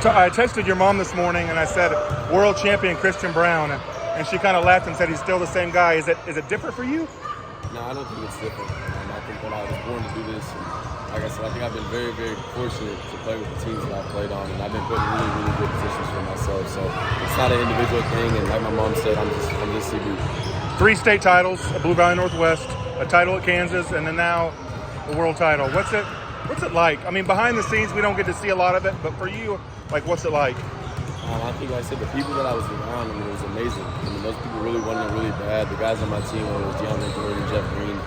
So I texted your mom this morning and I said, world champion Christian Braun, and she kind of laughed and said he's still the same guy. Is it different for you? No, I don't think it's different. I think that I was born to do this. And like I said, I think I've been very, very fortunate to play with the teams that I've played on, and I've been put in really, really good positions for myself. So it's not an individual thing, and like my mom said, I'm just CB. 3 state titles, a Blue Valley Northwest, a title at Kansas, and then now a world title. What's it like? I mean, behind the scenes, we don't get to see a lot of it, but for you, like, what's it like? I think, like I said, the people that I was around, it was amazing. Those people really wanted it really bad. The guys on my team, whether it was DeMeanor, Jordan, Jeff Green,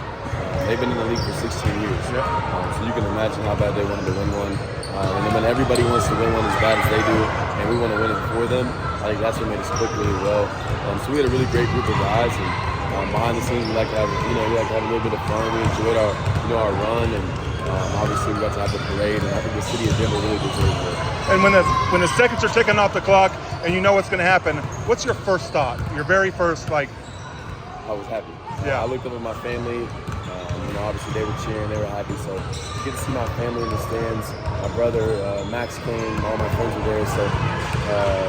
they've been in the league for 16 years. Yep. So you can imagine how bad they wanted to win one. And then when everybody wants to win one as bad as they do, and we want to win it for them, I think that's what made us click really well. So we had a really great group of guys, and behind the scenes, we like to have a little bit of fun. We enjoyed our run, and obviously we got to have the parade, and I think the city of Denver really deserves it. And when the seconds are ticking off the clock and you know what's going to happen, what's your first thought? Your very first, like? I was happy. Yeah. I looked up at my family. Obviously they were cheering, they were happy. So to get to see my family in the stands, my brother Max came, all my friends were there. So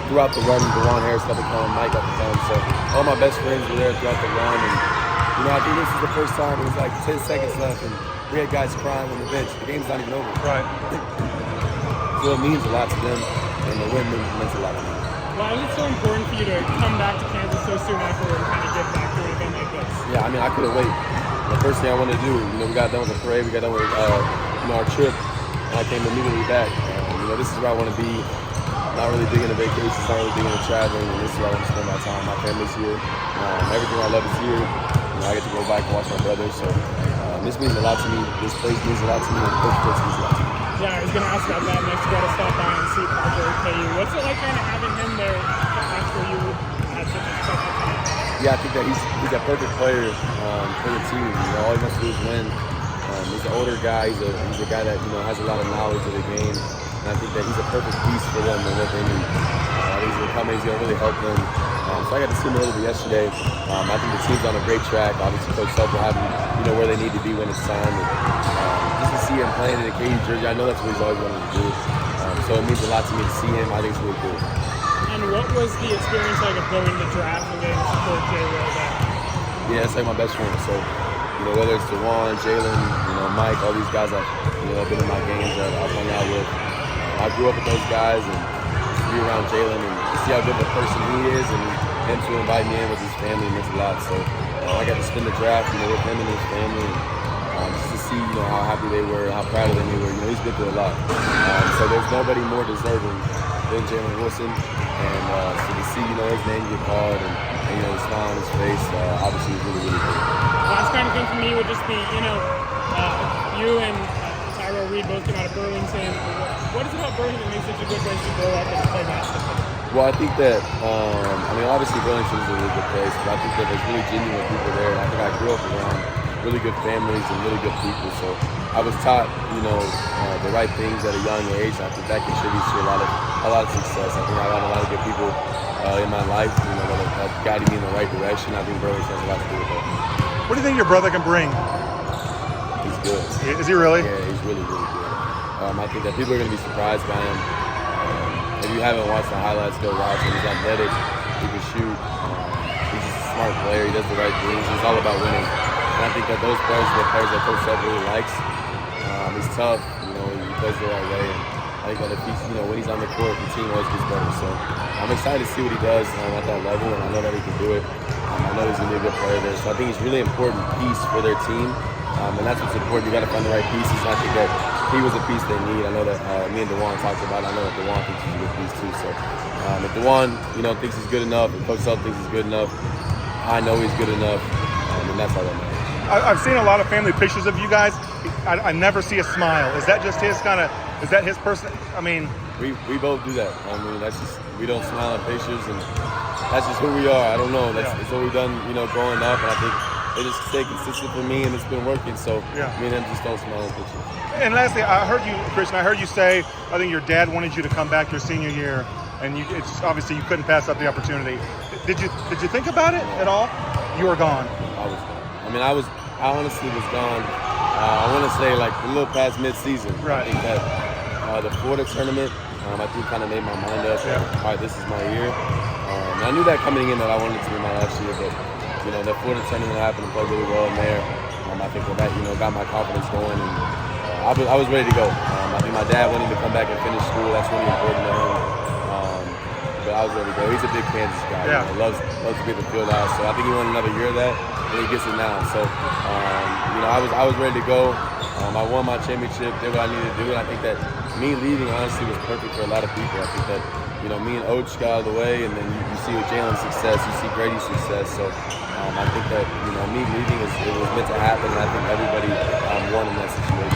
throughout the run, Braun Harris got to come, Mike got to come. So all my best friends were there throughout the run. And I think this is the first time it was like 10 seconds left, and we had guys crying on the bench. The game's not even over. Right. So it means a lot to them, and the win means a lot to me. Why is it so important for you to come back to Kansas so soon after and kind of get back to an event like this? Yeah, I mean, I couldn't wait. The first thing I wanted to do, we got done with the parade, we got done with our trip, and I came immediately back. This is where I want to be. Not really digging the vacations, not really digging the traveling, and this is where I want to spend my time. My family's here. Everything I love is here. I get to go back and watch my brother, so this means a lot to me. This place means a lot to me, and Coach Fitz means a lot to me. Yeah, I was going to ask about that next. You got to stop by and see Parker KU. What's it like kind of having him there after you had such a special time? Yeah, I think that he's a perfect player for the team. All he wants to do is win. He's an older guy. He's a guy that has a lot of knowledge of the game, and I think that he's a perfect piece for them and what they need. He's going to come in. He's going to really help them. So I got to see him a little bit yesterday. I think the team's on a great track. Obviously, Coach Self will have them, where they need to be when it's time. And, just to see him playing in a KU jersey, I know that's what he's always wanted to do. So it means a lot to me to see him. I think it's really cool. And what was the experience like of going to the draft and getting to support J-Will there? Yeah, it's like my best friend. So, whether it's Braun, Jalen, Mike, all these guys I've been in my games that I've hung out with. I grew up with those guys, and to be around Jalen and to see how good of a person he is, and him to invite me in with his family means a lot. So I got to spend the draft, with him and his family, and just to see, how happy they were, how proud of them they were. He's been through a lot. So there's nobody more deserving than Jalen Wilson, and so to see, his name get called and the smile on his face, obviously is really, really good. Last kind of thing for me would just be, you and Tyrell Reed both came out of Burlington. What is it about Burlington that makes such a good place to grow up and play basketball? Well, I think that, obviously Burlington is a really good place, but I think that there's really genuine people there. And I think I grew up around really good families and really good people. So I was taught, the right things at a young age. I think that contributes to a lot of success. I think I got a lot of good people in my life, that have guided me in the right direction. I think Burlington has a lot to do with that. What do you think your brother can bring? He's good. Is he really? Yeah, he's really, really good. I think that people are going to be surprised by him. If you haven't watched the highlights, go watch him. He's athletic. He can shoot. He's just a smart player. He does the right things. It's all about winning. And I think that those players are the players that Coach Self really likes. He's tough. He plays the right way. And I think that if he's, when he's on the court, the team always gets better. So I'm excited to see what he does at that level, and I know that he can do it. I know he's going to be a good player there. So I think he's a really important piece for their team. And that's what's important. You got to find the right pieces. And I think that he was a piece they need. I know that me and DeJuan talked about it. I know that DeJuan thinks he's a good piece too. So if DeJuan, thinks he's good enough, and Coach Self thinks he's good enough, I know he's good enough, and that's all that matters. I've seen a lot of family pictures of you guys. I never see a smile. Is that just his is that his person? I mean, we both do that. That's just, we don't smile at pictures, and that's just who we are. I don't know. That's what we've done, growing up, and I think they just stay consistent for me, and it's been working. So me and them just don't smile at pictures. And lastly, I heard you, Christian. I heard you say, I think your dad wanted you to come back your senior year, and it's obviously you couldn't pass up the opportunity. Did you think about it at all? You were gone. I was gone. I honestly was gone. I want to say like a little past mid-season. Right. I think that the Florida tournament, I think kind of made my mind up. Yeah. All right, this is my year. And I knew that coming in that I wanted it to be my last year, but that Florida tournament happened and played really well in there. I think that got my confidence going, and I was ready to go. I think my dad wanted me to come back and finish school. That's really important to him. But I was ready to go. He's a big Kansas guy. Yeah. Loves to get the field out. So I think he wanted another year of that, and he gets it now. So I was ready to go. I won my championship, did what I needed to do, and I think that me leaving honestly was perfect for a lot of people. I think that me and Oach got out of the way, and then you see with Jalen's success, you see Grady's success. So I think that me leaving it was meant to happen, and I think everybody won in that situation.